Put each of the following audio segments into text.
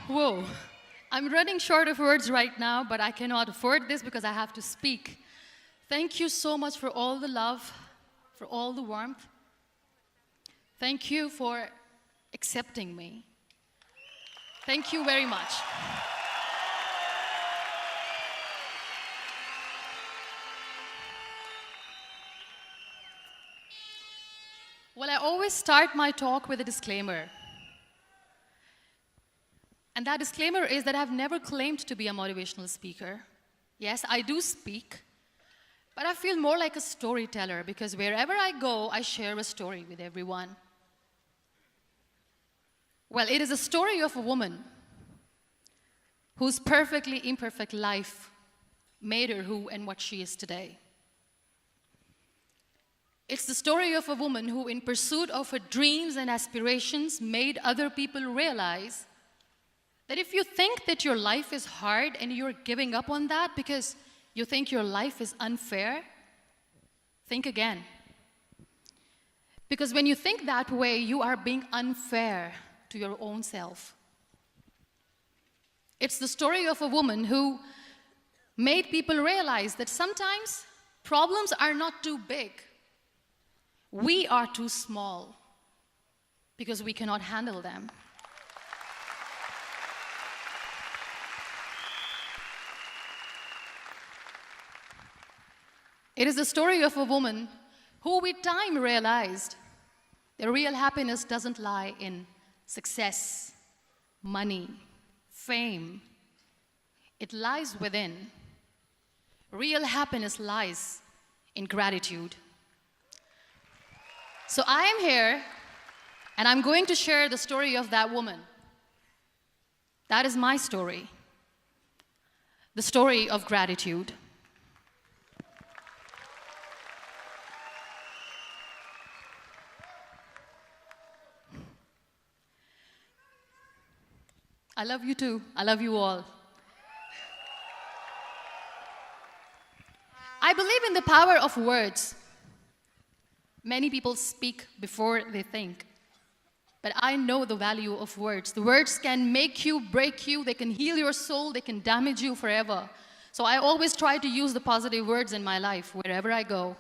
Whoa. I'm running short of words right now, but I cannot afford this because I have to speak. Thank you so much for all the love, for all the warmth. Thank you for accepting me. Thank you very much. Well, I always start my talk with a disclaimer. And that disclaimer is that I've never claimed to be a motivational speaker. Yes, I do speak, but I feel more like a storyteller because wherever I go, I share a story with everyone. Well, it is a story of a woman whose perfectly imperfect life made her who and what she is today. It's the story of a woman who, in pursuit of her dreams and aspirations, made other people realize that if you think that your life is hard and you're giving up on that because you think your life is unfair, think again. Because when you think that way, you are being unfair to your own self. It's the story of a woman who made people realize that sometimes problems are not too big. We are too small because we cannot handle them. It is the story of a woman who with time realized that real happiness doesn't lie in success, money, fame. It lies within. Real happiness lies in gratitude. So I am here, and I'm going to share the story of that woman. That is my story. The story of gratitude. I love you too. I love you all. I believe in the power of words. Many people speak before they think. But I know the value of words. The words can make you, break you, they can heal your soul, they can damage you forever. So I always try to use the positive words in my life wherever I go.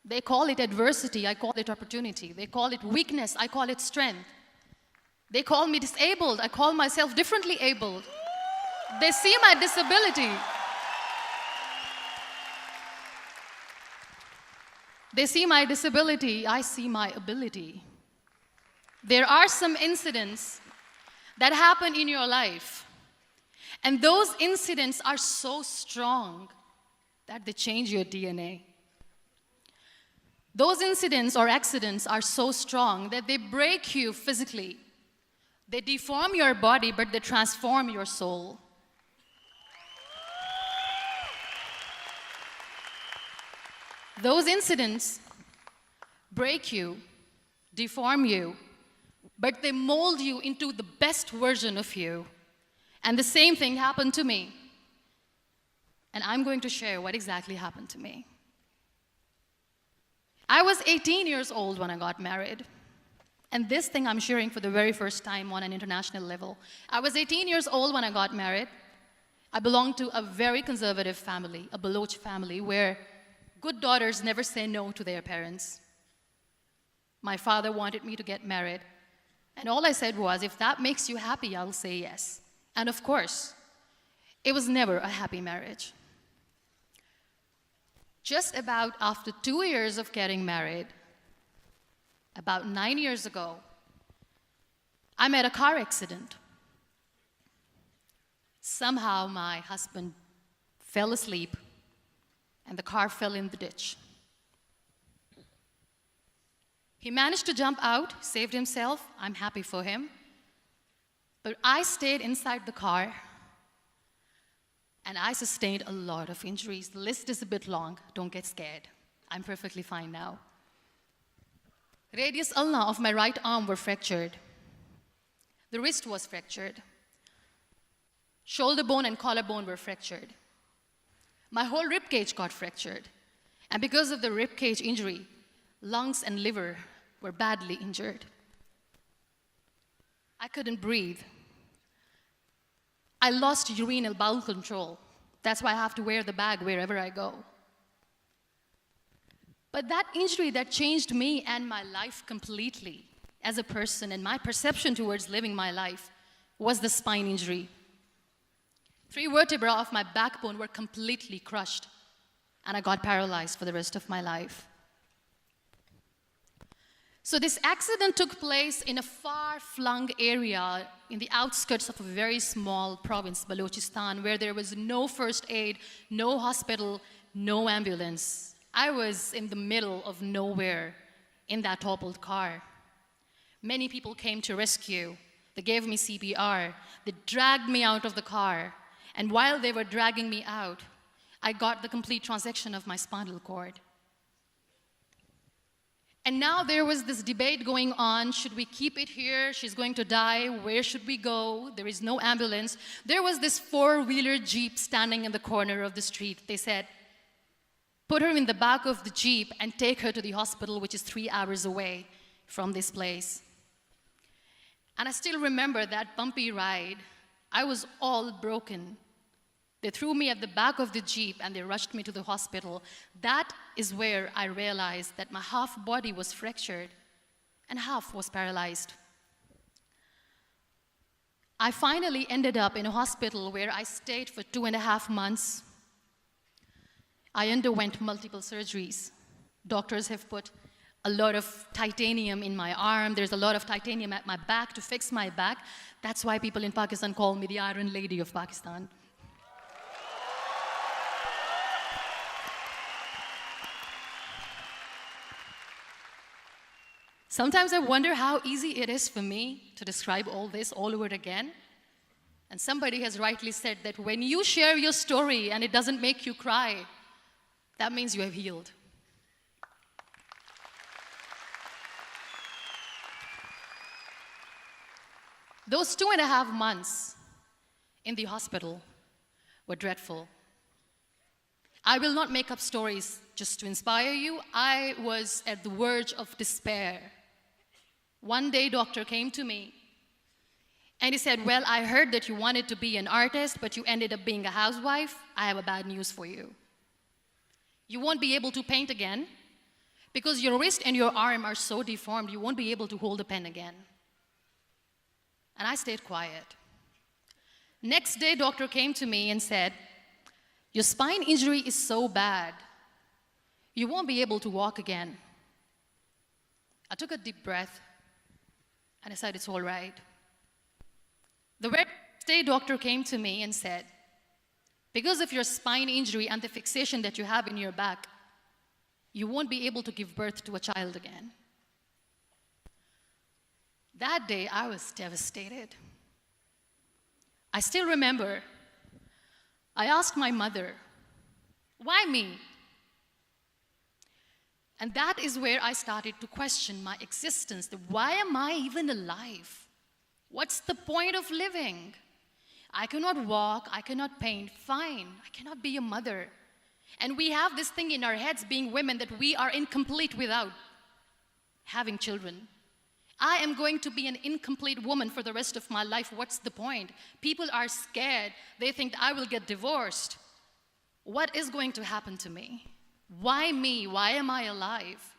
They call it adversity, I call it opportunity. They call it weakness, I call it strength. They call me disabled, I call myself differently abled. They see my disability. They see my disability, I see my ability. There are some incidents that happen in your life, and those incidents are so strong that they change your DNA. Those incidents or accidents are so strong that they break you physically. They deform your body, but they transform your soul. Those incidents break you, deform you, but they mold you into the best version of you. And the same thing happened to me. And I'm going to share what exactly happened to me. I was 18 years old when I got married. And this thing I'm sharing for the very first time on an international level. I was 18 years old when I got married. I belonged to a very conservative family, a Baloch family, where good daughters never say no to their parents. My father wanted me to get married. And all I said was, if that makes you happy, I'll say yes. And of course, it was never a happy marriage. Just about after 2 years of getting married, about 9 years ago, I met a car accident. Somehow my husband fell asleep and the car fell in the ditch. He managed to jump out, saved himself. I'm happy for him. But I stayed inside the car and I sustained a lot of injuries. The list is a bit long. Don't get scared. I'm perfectly fine now. Radius ulna of my right arm were fractured. The wrist was fractured. Shoulder bone and collarbone were fractured. My whole rib cage got fractured. And because of the rib cage injury, lungs and liver were badly injured. I couldn't breathe. I lost urinary bowel control. That's why I have to wear the bag wherever I go. But that injury that changed me and my life completely as a person and my perception towards living my life was the spine injury. 3 vertebrae of my backbone were completely crushed, and I got paralyzed for the rest of my life. So this accident took place in a far-flung area in the outskirts of a very small province, Balochistan, where there was no first aid, no hospital, no ambulance. I was in the middle of nowhere in that toppled car. Many people came to rescue. They gave me CPR. They dragged me out of the car. And while they were dragging me out, I got the complete transection of my spinal cord. And now there was this debate going on. Should we keep it here? She's going to die. Where should we go? There is no ambulance. There was this 4-wheeler Jeep standing in the corner of the street. They said, put her in the back of the Jeep and take her to the hospital, which is 3 hours away from this place. And I still remember that bumpy ride. I was all broken. They threw me at the back of the Jeep and they rushed me to the hospital. That is where I realized that my half body was fractured and half was paralyzed. I finally ended up in a hospital where I stayed for 2.5 months. I underwent multiple surgeries. Doctors have put a lot of titanium in my arm. There's a lot of titanium at my back to fix my back. That's why people in Pakistan call me the Iron Lady of Pakistan. Sometimes I wonder how easy it is for me to describe all this all over again. And somebody has rightly said that when you share your story and it doesn't make you cry, that means you have healed. Those 2.5 months in the hospital were dreadful. I will not make up stories just to inspire you. I was at the verge of despair. One day, doctor came to me and he said, well, I heard that you wanted to be an artist, but you ended up being a housewife. I have a bad news for you. You won't be able to paint again because your wrist and your arm are so deformed, you won't be able to hold a pen again. And I stayed quiet. Next day, doctor came to me and said, your spine injury is so bad, you won't be able to walk again. I took a deep breath and I said, it's all right. The very next day, doctor came to me and said, because of your spine injury and the fixation that you have in your back, you won't be able to give birth to a child again. That day, I was devastated. I still remember, I asked my mother, why me? And that is where I started to question my existence. Why am I even alive? What's the point of living? I cannot walk, I cannot paint, fine, I cannot be a mother. And we have this thing in our heads, being women, that we are incomplete without having children. I am going to be an incomplete woman for the rest of my life. What's the point? People are scared. They think I will get divorced. What is going to happen to me? Why me? Why am I alive?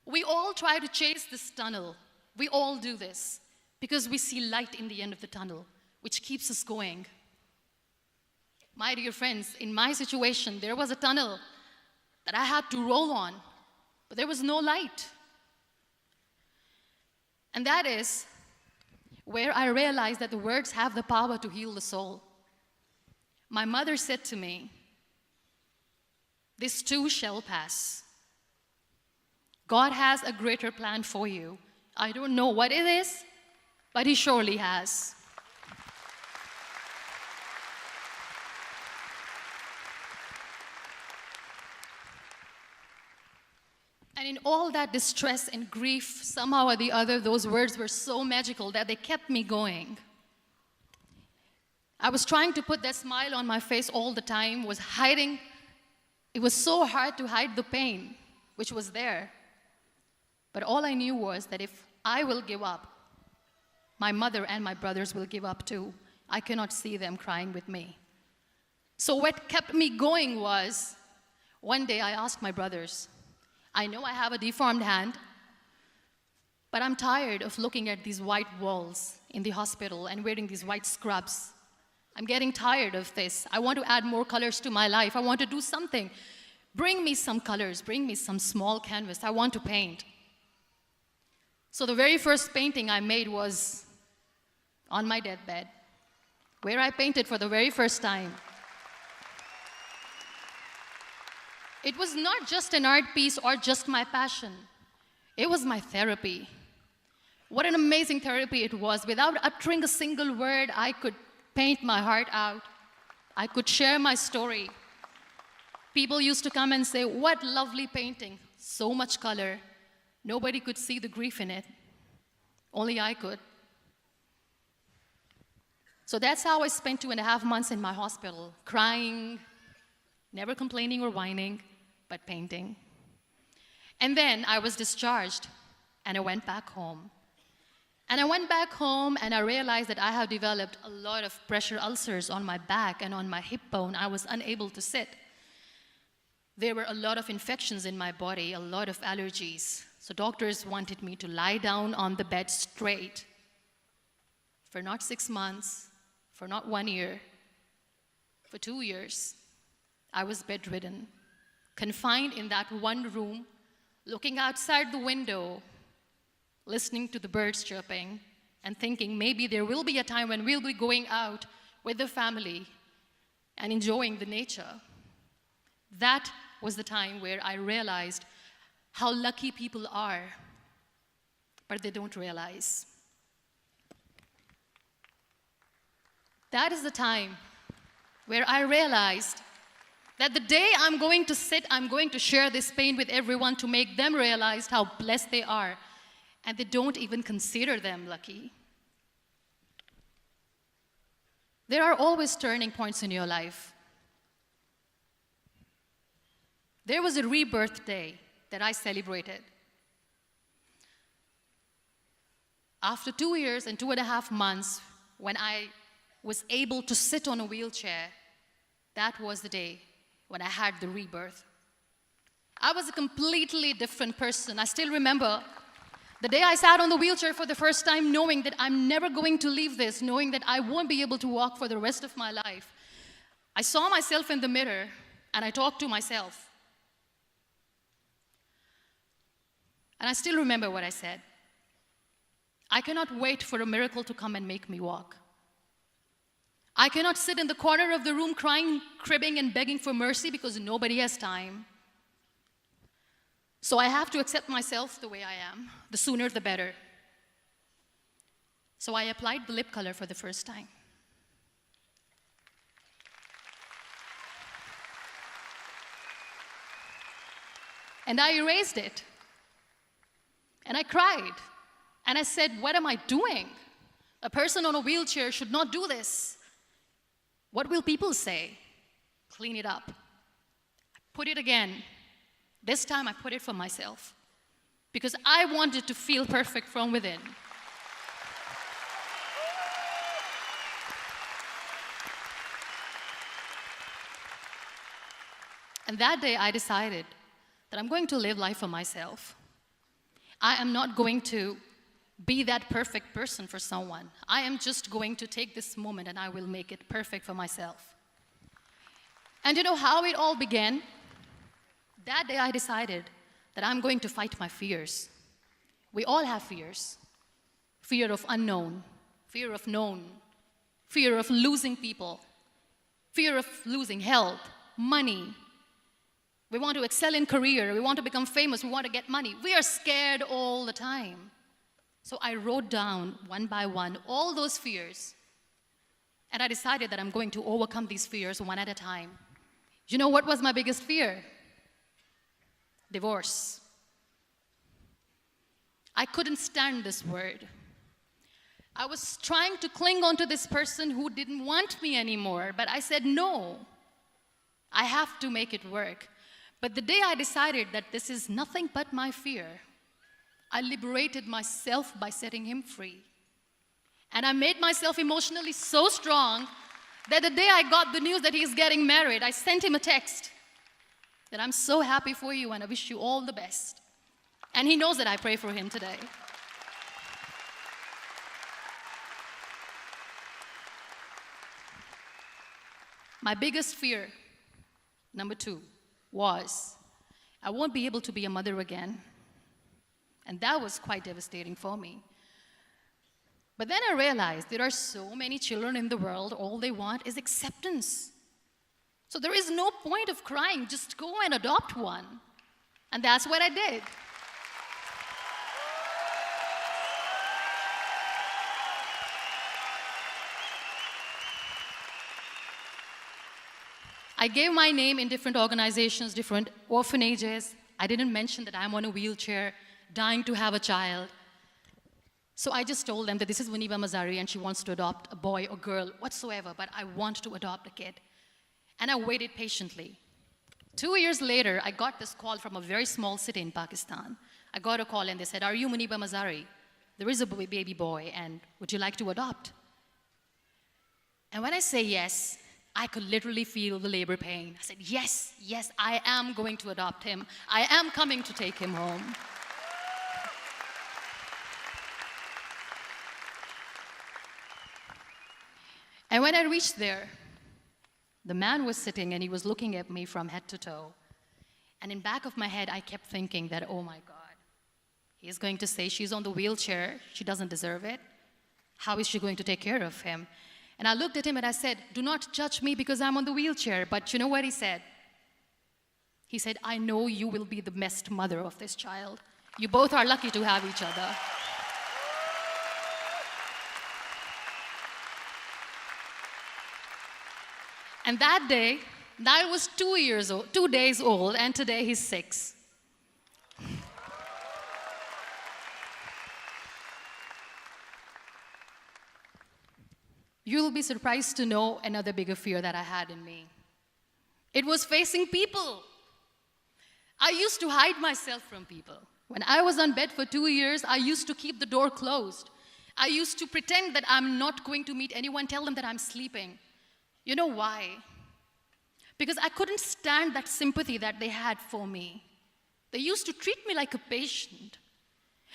We all try to chase this tunnel. We all do this because we see light in the end of the tunnel, which keeps us going. My dear friends, in my situation, there was a tunnel that I had to roll on, but there was no light. And that is where I realized that the words have the power to heal the soul. My mother said to me, this too shall pass. God has a greater plan for you. I don't know what it is, but He surely has. And in all that distress and grief, somehow or the other, those words were so magical that they kept me going. I was trying to put that smile on my face all the time, was hiding. It was so hard to hide the pain, which was there. But all I knew was that if I will give up, my mother and my brothers will give up too. I cannot see them crying with me. So what kept me going was, one day I asked my brothers, I know I have a deformed hand, but I'm tired of looking at these white walls in the hospital and wearing these white scrubs. I'm getting tired of this. I want to add more colors to my life. I want to do something. Bring me some colors. Bring me some small canvas. I want to paint. So the very first painting I made was on my deathbed, where I painted for the very first time. It was not just an art piece or just my passion. It was my therapy. What an amazing therapy it was. Without uttering a single word, I could paint my heart out. I could share my story. People used to come and say, what lovely painting, so much color. Nobody could see the grief in it. Only I could. So that's how I spent 2.5 months in my hospital, crying, never complaining or whining, but painting. And then I was discharged, and I went back home. And I went back home, and I realized that I have developed a lot of pressure ulcers on my back and on my hip bone. I was unable to sit. There were a lot of infections in my body, a lot of allergies. So doctors wanted me to lie down on the bed straight for not 6 months, for not 1 year, for 2 years. I was bedridden, confined in that one room, looking outside the window, listening to the birds chirping, and thinking maybe there will be a time when we'll be going out with the family and enjoying the nature. That was the time where I realized how lucky people are, but they don't realize. That is the time where I realized that the day I'm going to sit, I'm going to share this pain with everyone to make them realize how blessed they are, and they don't even consider them lucky. There are always turning points in your life. There was a rebirth day that I celebrated. After 2 years and 2.5 months, when I was able to sit on a wheelchair, that was the day when I had the rebirth. I was a completely different person. I still remember the day I sat on the wheelchair for the first time, knowing that I'm never going to leave this, knowing that I won't be able to walk for the rest of my life. I saw myself in the mirror, and I talked to myself. And I still remember what I said. I cannot wait for a miracle to come and make me walk. I cannot sit in the corner of the room crying, cribbing, and begging for mercy because nobody has time. So I have to accept myself the way I am. The sooner, the better. So I applied the lip color for the first time. And I erased it. And I cried. And I said, what am I doing? A person on a wheelchair should not do this. What will people say? Clean it up. I put it again. This time I put it for myself. Because I wanted to feel perfect from within. And that day I decided that I'm going to live life for myself. I am not going to be that perfect person for someone. I am just going to take this moment and I will make it perfect for myself. And you know how it all began? That day I decided that I'm going to fight my fears. We all have fears. Fear of unknown, fear of known, fear of losing people, fear of losing health, money. We want to excel in career, we want to become famous, we want to get money. We are scared all the time. So I wrote down one by one all those fears. And I decided that I'm going to overcome these fears one at a time. You know what was my biggest fear? Divorce. I couldn't stand this word. I was trying to cling on to this person who didn't want me anymore, but I said no. I have to make it work. But the day I decided that this is nothing but my fear, I liberated myself by setting him free. And I made myself emotionally so strong that the day I got the news that he's getting married, I sent him a text that I'm so happy for you and I wish you all the best. And he knows that I pray for him today. My biggest fear, number 2, was I won't be able to be a mother again. And that was quite devastating for me. But then I realized there are so many children in the world, all they want is acceptance. So there is no point of crying, just go and adopt one. And that's what I did. I gave my name in different organizations, different orphanages. I didn't mention that I'm on a wheelchair, dying to have a child. So I just told them that this is Muniba Mazari and she wants to adopt a boy or girl, whatsoever, but I want to adopt a kid. And I waited patiently. 2 years later, I got this call from a very small city in Pakistan. I got a call and they said, "Are you Muniba Mazari? There is a baby boy and would you like to adopt?" And when I say yes, I could literally feel the labor pain. I said, yes, yes, I am going to adopt him. I am coming to take him home. And when I reached there, the man was sitting and he was looking at me from head to toe. And in back of my head, I kept thinking that, oh my God, he's going to say she's on the wheelchair, she doesn't deserve it. How is she going to take care of him? And I looked at him and I said, "Do not judge me because I'm on the wheelchair." But you know what he said? He said, "I know you will be the best mother of this child. You both are lucky to have each other." And that day, Niall was 2 days old, and today he's 6. You'll be surprised to know another bigger fear that I had in me. It was facing people. I used to hide myself from people. When I was on bed for 2 years, I used to keep the door closed. I used to pretend that I'm not going to meet anyone, tell them that I'm sleeping. You know why? Because I couldn't stand that sympathy that they had for me. They used to treat me like a patient.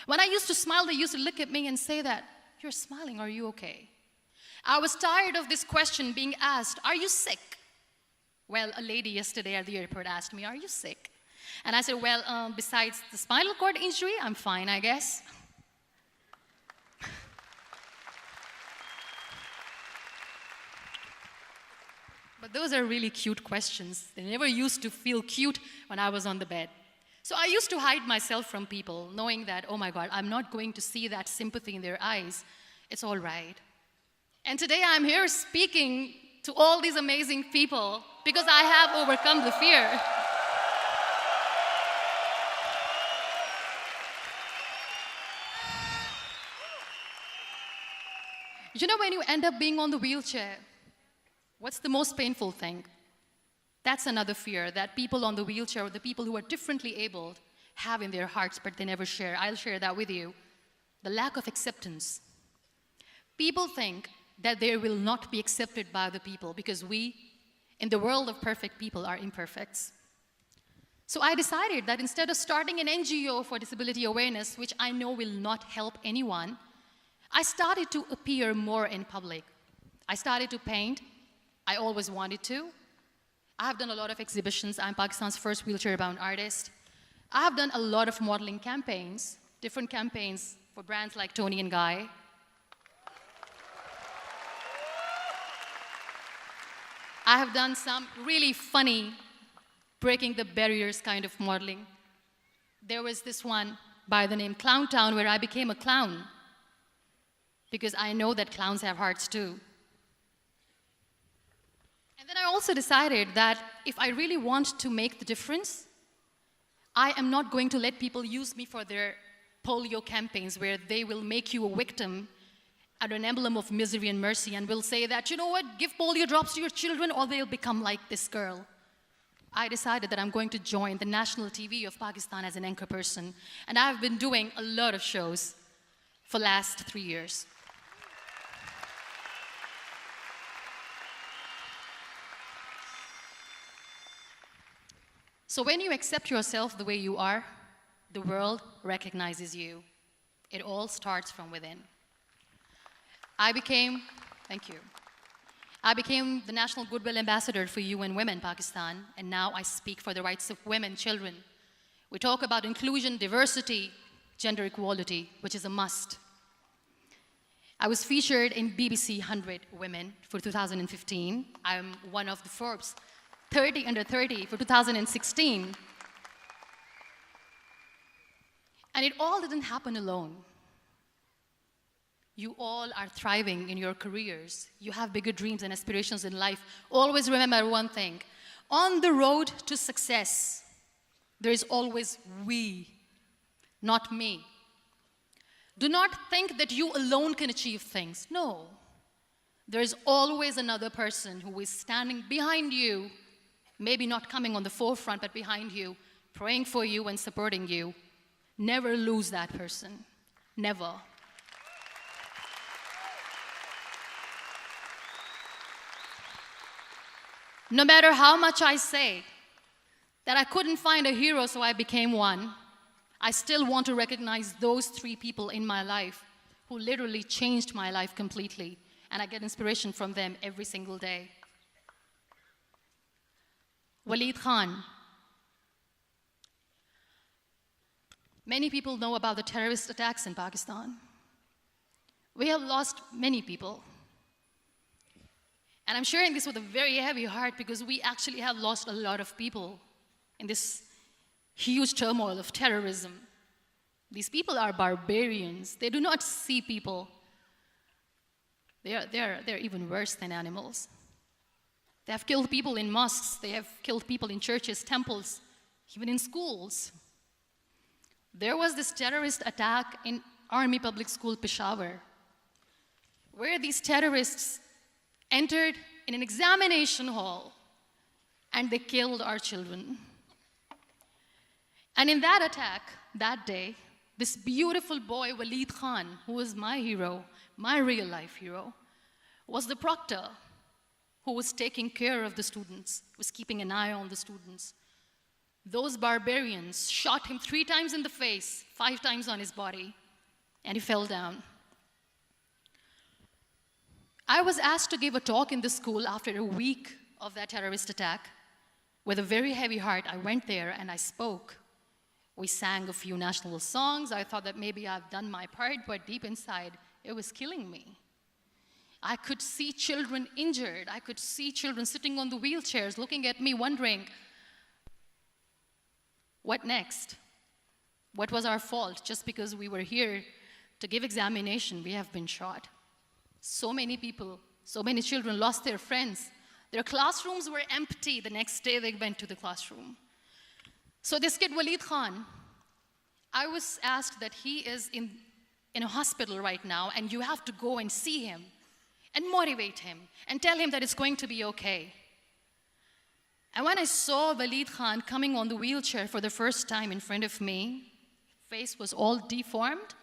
When I used to smile, they used to look at me and say that, "You're smiling, are you okay?" I was tired of this question being asked, "Are you sick?" Well, a lady yesterday at the airport asked me, "Are you sick?" And I said, "Well, besides the spinal cord injury, I'm fine, I guess." But those are really cute questions. They never used to feel cute when I was on the bed. So I used to hide myself from people, knowing that, oh my God, I'm not going to see that sympathy in their eyes. It's all right. And today I'm here speaking to all these amazing people because I have overcome the fear. You know, when you end up being on the wheelchair, what's the most painful thing? That's another fear that people on the wheelchair or the people who are differently abled have in their hearts, but they never share. I'll share that with you. The lack of acceptance. People think that they will not be accepted by the people because we, in the world of perfect people, are imperfects. So I decided that instead of starting an NGO for disability awareness, which I know will not help anyone, I started to appear more in public. I started to paint. I always wanted to. I have done a lot of exhibitions. I'm Pakistan's first wheelchair-bound artist. I have done a lot of modeling campaigns, different campaigns for brands like Tony and Guy. I have done some really funny, breaking the barriers kind of modeling. There was this one by the name Clown Town where I became a clown because I know that clowns have hearts too. And then I also decided that if I really want to make the difference, I am not going to let people use me for their polio campaigns where they will make you a victim and an emblem of misery and mercy and will say that, you know what, give polio drops to your children or they'll become like this girl. I decided that I'm going to join the national TV of Pakistan as an anchor person. And I've been doing a lot of shows for the last 3 years. So when you accept yourself the way you are, the world recognizes you. It all starts from within. Thank you. I became the National Goodwill Ambassador for UN Women Pakistan, and now I speak for the rights of women, children. We talk about inclusion, diversity, gender equality, which is a must. I was featured in BBC 100 Women for 2015. I'm one of the Forbes 30 under 30 for 2016. And it all didn't happen alone. You all are thriving in your careers. You have bigger dreams and aspirations in life. Always remember one thing. On the road to success, there is always we, not me. Do not think that you alone can achieve things. No. There is always another person who is standing behind you, maybe not coming on the forefront, but behind you, praying for you and supporting you. Never lose that person. Never. No matter how much I say that I couldn't find a hero, so I became one, I still want to recognize those 3 people in my life who literally changed my life completely, and I get inspiration from them every single day. Waleed Khan. Many people know about the terrorist attacks in Pakistan. We have lost many people. And I'm sharing this with a very heavy heart because we actually have lost a lot of people in this huge turmoil of terrorism. These people are barbarians. They do not see people. They're even worse than animals. They have killed people in mosques. They have killed people in churches, temples, even in schools. There was this terrorist attack in Army Public School, Peshawar, where these terrorists entered in an examination hall and they killed our children. And in that attack, that day, this beautiful boy, Waleed Khan, who was my hero, my real life hero, was the proctor who was taking care of the students, was keeping an eye on the students. Those barbarians shot him 3 times in the face, 5 times on his body, and he fell down. I was asked to give a talk in the school after a week of that terrorist attack. With a very heavy heart, I went there and I spoke. We sang a few national songs. I thought that maybe I've done my part, but deep inside, it was killing me. I could see children injured. I could see children sitting on the wheelchairs, looking at me, wondering, what next? What was our fault? Just because we were here to give examination, we have been shot. So many people, so many children lost their friends. Their classrooms were empty. The next day they went to the classroom. So this kid, Waleed Khan, I was asked that he is in a hospital right now, and you have to go and see him and motivate him and tell him that it's going to be okay. And when I saw Waleed Khan coming on the wheelchair for the first time in front of me, face was all deformed.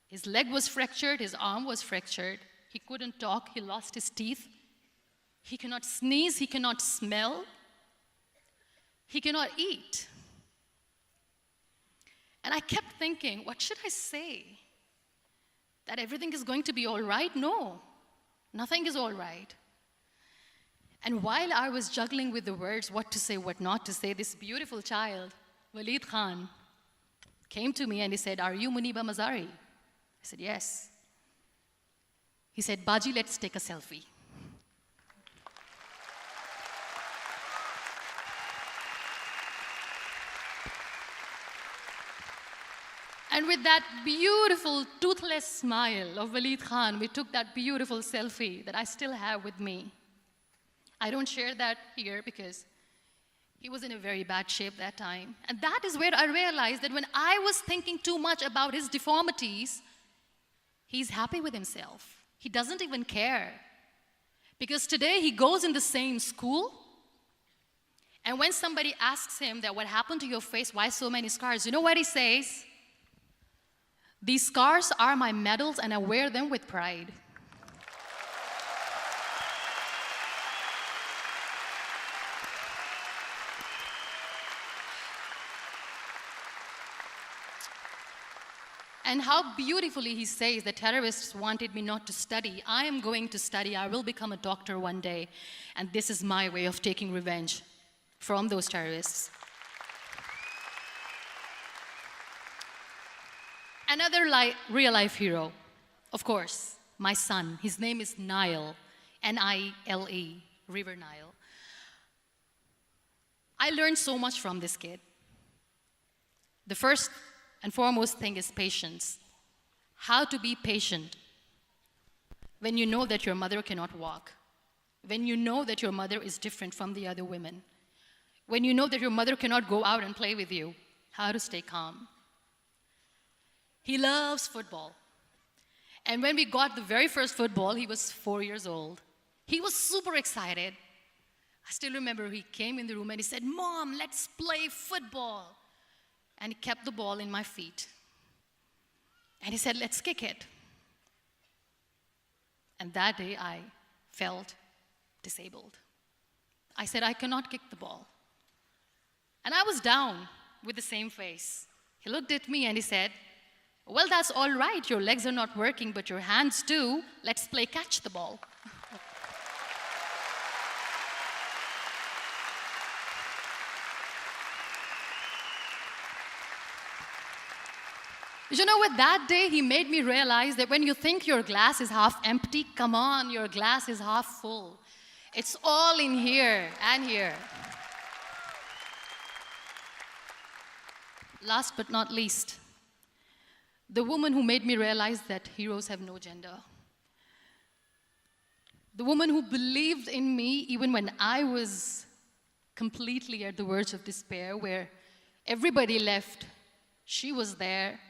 His leg was fractured, his arm was fractured. He couldn't talk, he lost his teeth. He cannot sneeze, he cannot smell. He cannot eat. And I kept thinking, what should I say? That everything is going to be all right? No, nothing is all right. And while I was juggling with the words, what to say, what not to say, this beautiful child, Waleed Khan, came to me and he said, "Are you Muniba Mazari?" I said, "Yes." He said, "Baji, let's take a selfie." And with that beautiful, toothless smile of Waleed Khan, we took that beautiful selfie that I still have with me. I don't share that here because he was in a very bad shape that time. And that is where I realized that when I was thinking too much about his deformities, he's happy with himself. He doesn't even care. Because today he goes in the same school, and when somebody asks him that what happened to your face, why so many scars, you know what he says? "These scars are my medals and I wear them with pride." And how beautifully he says the terrorists wanted me not to study. I am going to study. I will become a doctor one day. And this is my way of taking revenge from those terrorists. Another real-life hero, of course, my son. His name is Nile, N-I-L-E, River Nile. I learned so much from this kid. The first and foremost thing is patience. How to be patient when you know that your mother cannot walk, when you know that your mother is different from the other women, when you know that your mother cannot go out and play with you, how to stay calm. He loves football. And when we got the very first football, he was 4 years old. He was super excited. I still remember he came in the room and he said, "Mom, let's play football." And he kept the ball in my feet. And he said, "Let's kick it." And that day I felt disabled. I said, "I cannot kick the ball." And I was down with the same face. He looked at me and he said, "Well, that's all right. Your legs are not working, but your hands do. Let's play catch the ball." You know what? That day he made me realize that when you think your glass is half empty, come on, your glass is half full. It's all in here and here. Last but not least, the woman who made me realize that heroes have no gender. The woman who believed in me even when I was completely at the verge of despair, where everybody left, she was there.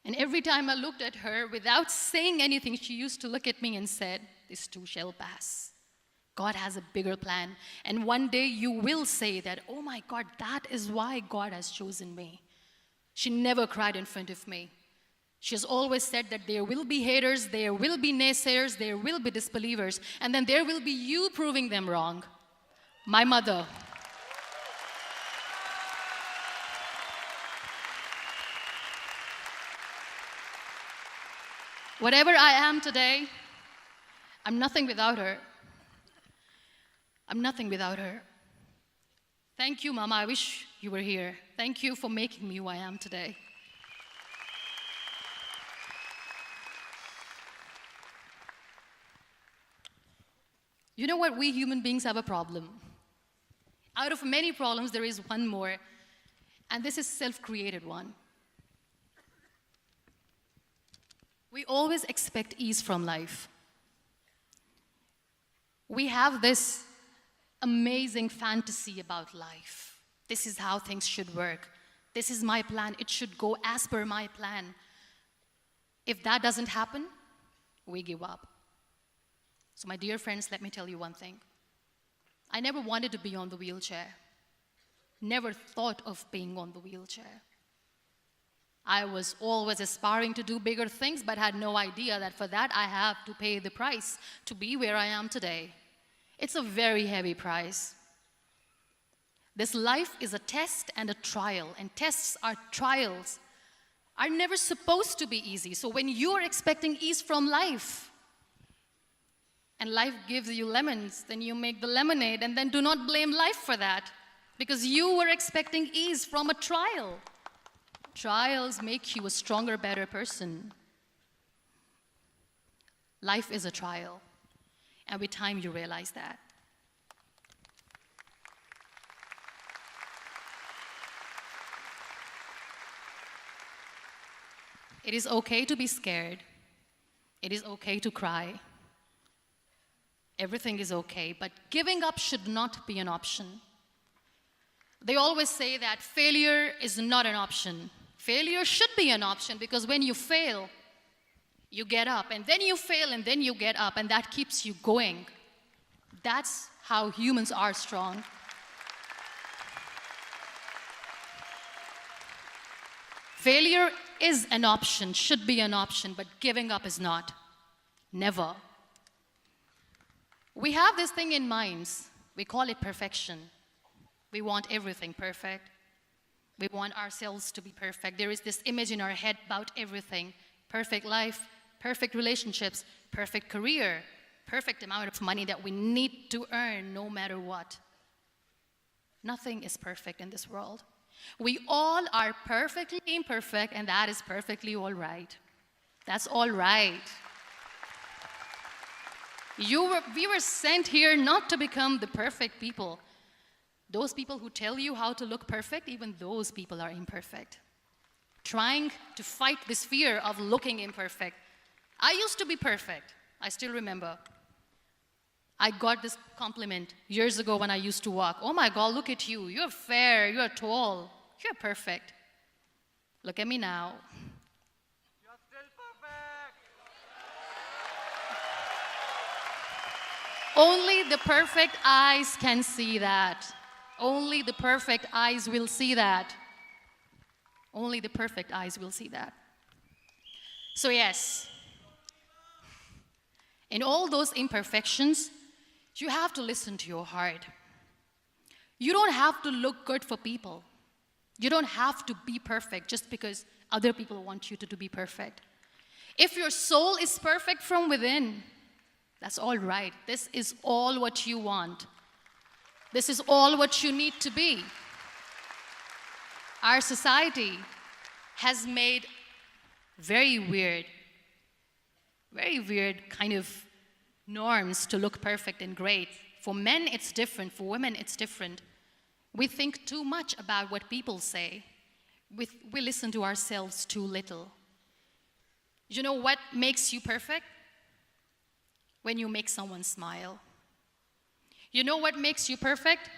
And every time I looked at her, without saying anything, she used to look at me and said, "This too shall pass. God has a bigger plan. And one day you will say that, oh my God, that is why God has chosen me." She never cried in front of me. She has always said that there will be haters, there will be naysayers, there will be disbelievers, and then there will be you proving them wrong. My mother. Whatever I am today, I'm nothing without her. I'm nothing without her. Thank you, Mama. I wish you were here. Thank you for making me who I am today. You know what? We human beings have a problem. Out of many problems, there is one more, and this is a self-created one. We always expect ease from life. We have this amazing fantasy about life. This is how things should work. This is my plan. It should go as per my plan. If that doesn't happen, we give up. So my dear friends, let me tell you one thing. I never wanted to be on the wheelchair. Never thought of being on the wheelchair. I was always aspiring to do bigger things, but had no idea that for that I have to pay the price to be where I am today. It's a very heavy price. This life is a test and a trial, and tests are trials are never supposed to be easy. So when you are expecting ease from life, and life gives you lemons, then you make the lemonade, and then do not blame life for that, because you were expecting ease from a trial. Trials make you a stronger, better person. Life is a trial, and with time you realize that. It is okay to be scared. It is okay to cry. Everything is okay, but giving up should not be an option. They always say that failure is not an option. Failure should be an option, because when you fail, you get up, and then you fail, and then you get up, and that keeps you going. That's how humans are strong. Failure is an option, should be an option, but giving up is not. Never. We have this thing in minds. We call it perfection. We want everything perfect. We want ourselves to be perfect. There is this image in our head about everything. Perfect life, perfect relationships, perfect career, perfect amount of money that we need to earn no matter what. Nothing is perfect in this world. We all are perfectly imperfect, and that is perfectly all right. That's all right. We were sent here not to become the perfect people. Those people who tell you how to look perfect, even those people are imperfect. Trying to fight this fear of looking imperfect. I used to be perfect. I still remember. I got this compliment years ago when I used to walk. Oh my God, look at you. You're fair, you're tall, you're perfect. Look at me now. You're still perfect. Only the perfect eyes can see that. Only the perfect eyes will see that. Only the perfect eyes will see that. So yes, in all those imperfections, you have to listen to your heart. You don't have to look good for people. You don't have to be perfect just because other people want you to be perfect. If your soul is perfect from within, that's all right. This is all what you want. This is all what you need to be. Our society has made very weird kind of norms to look perfect and great. For men, it's different. For women, it's different. We think too much about what people say. We listen to ourselves too little. You know what makes you perfect? When you make someone smile. You know what makes you perfect?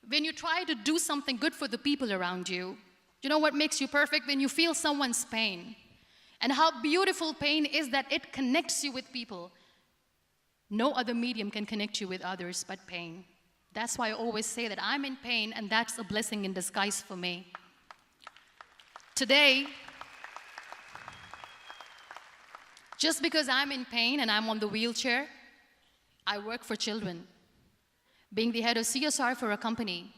When you try to do something good for the people around you. You know what makes you perfect? When you feel someone's pain. And how beautiful pain is that it connects you with people. No other medium can connect you with others but pain. That's why I always say that I'm in pain, and that's a blessing in disguise for me. Today, just because I'm in pain and I'm on the wheelchair, I work for children. Being the head of CSR for a company,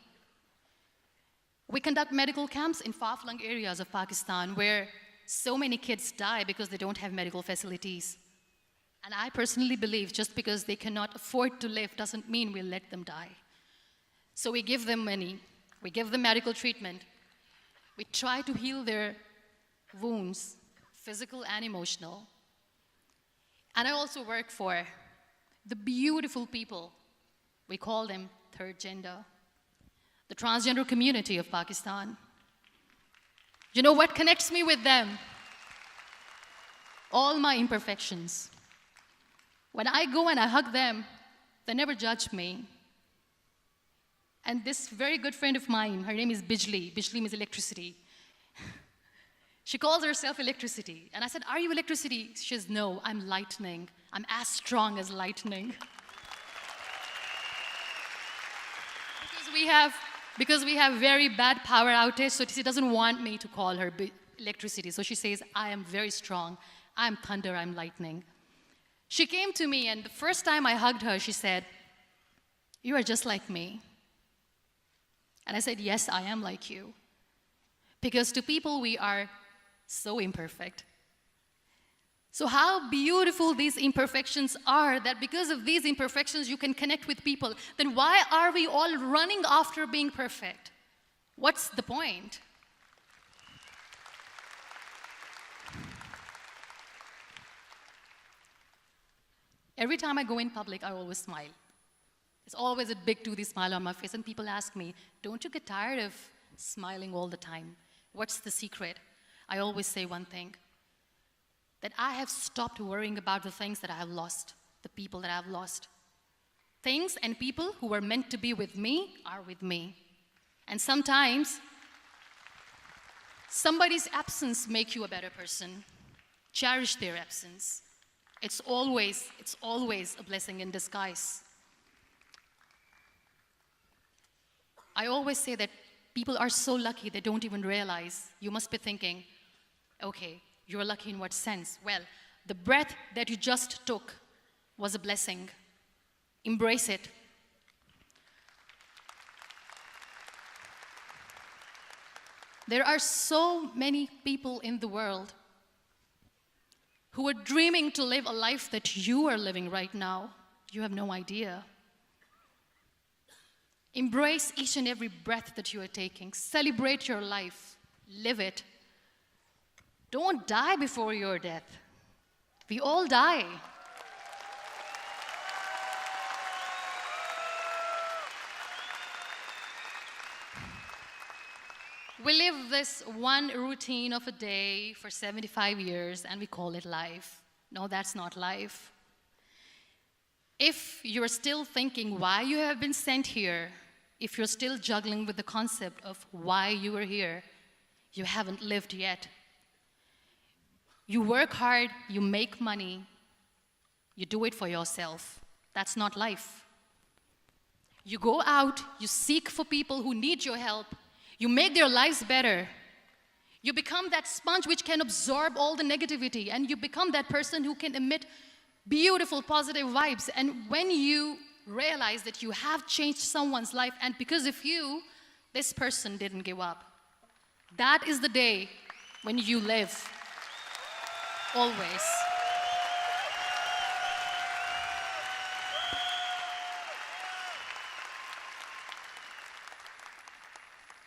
we conduct medical camps in far-flung areas of Pakistan where so many kids die because they don't have medical facilities. And I personally believe just because they cannot afford to live doesn't mean we'll let them die. So we give them money, we give them medical treatment, we try to heal their wounds, physical and emotional. And I also work for the beautiful people, we call them third gender, the transgender community of Pakistan. You know what connects me with them? All my imperfections. When I go and I hug them, they never judge me. And this very good friend of mine, her name is Bijli. Bijli means electricity. She calls herself electricity. And I said, are you electricity? She says, no, I'm lightning. I'm as strong as lightning. Because we have very bad power outage, so she doesn't want me to call her electricity. So she says, I am very strong. I'm thunder, I'm lightning. She came to me, and the first time I hugged her, she said, you are just like me. And I said, yes, I am like you. Because to people, we are so imperfect. So how beautiful these imperfections are, that because of these imperfections, you can connect with people. Then why are we all running after being perfect? What's the point? Every time I go in public, I always smile. It's always a big toothy smile on my face, and people ask me, don't you get tired of smiling all the time? What's the secret? I always say one thing, that I have stopped worrying about the things that I have lost, the people that I have lost. Things and people who were meant to be with me are with me. And sometimes, somebody's absence makes you a better person. Cherish their absence. It's always a blessing in disguise. I always say that people are so lucky they don't even realize. You must be thinking, okay, you're lucky in what sense? Well, the breath that you just took was a blessing. Embrace it. There are so many people in the world who are dreaming to live a life that you are living right now. You have no idea. Embrace each and every breath that you are taking. Celebrate your life. Live it. Don't die before your death. We all die. We live this one routine of a day for 75 years and we call it life. No, that's not life. If you're still thinking why you have been sent here, if you're still juggling with the concept of why you are here, you haven't lived yet. You work hard, you make money, you do it for yourself. That's not life. You go out, you seek for people who need your help, you make their lives better. You become that sponge which can absorb all the negativity, and you become that person who can emit beautiful, positive vibes. And when you realize that you have changed someone's life, and because of you, this person didn't give up, that is the day when you live. Always.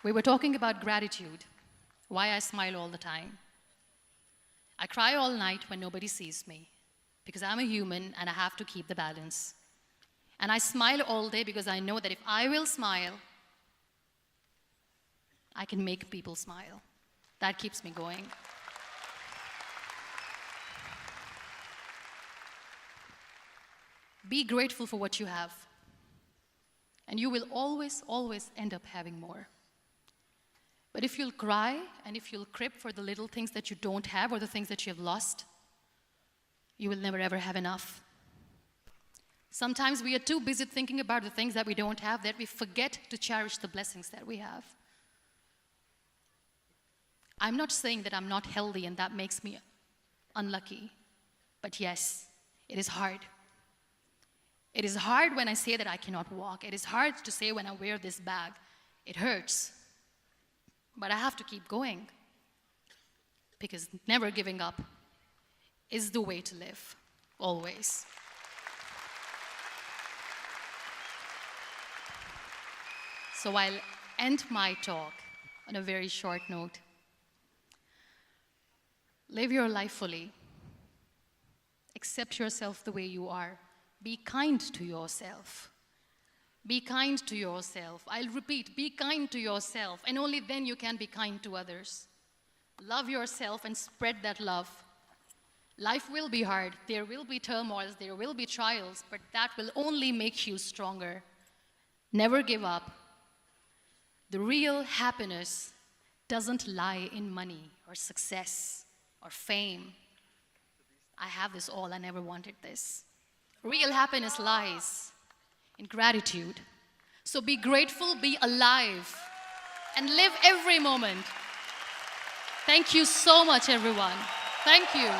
We were talking about gratitude, why I smile all the time. I cry all night when nobody sees me, because I'm a human and I have to keep the balance. And I smile all day because I know that if I will smile, I can make people smile. That keeps me going. Be grateful for what you have, and you will always, always end up having more. But if you'll cry and if you'll crib for the little things that you don't have or the things that you have lost, you will never ever have enough. Sometimes we are too busy thinking about the things that we don't have that we forget to cherish the blessings that we have. I'm not saying that I'm not healthy and that makes me unlucky, but yes, it is hard. It is hard when I say that I cannot walk. It is hard to say when I wear this bag. It hurts. But I have to keep going, because never giving up is the way to live, always. So I'll end my talk on a very short note. Live your life fully. Accept yourself the way you are. Be kind to yourself. Be kind to yourself. I'll repeat, be kind to yourself, and only then you can be kind to others. Love yourself and spread that love. Life will be hard. There will be turmoils, there will be trials, but that will only make you stronger. Never give up. The real happiness doesn't lie in money or success or fame. I have this all, I never wanted this. Real happiness lies in gratitude. So be grateful, be alive, and live every moment. Thank you so much, everyone. Thank you.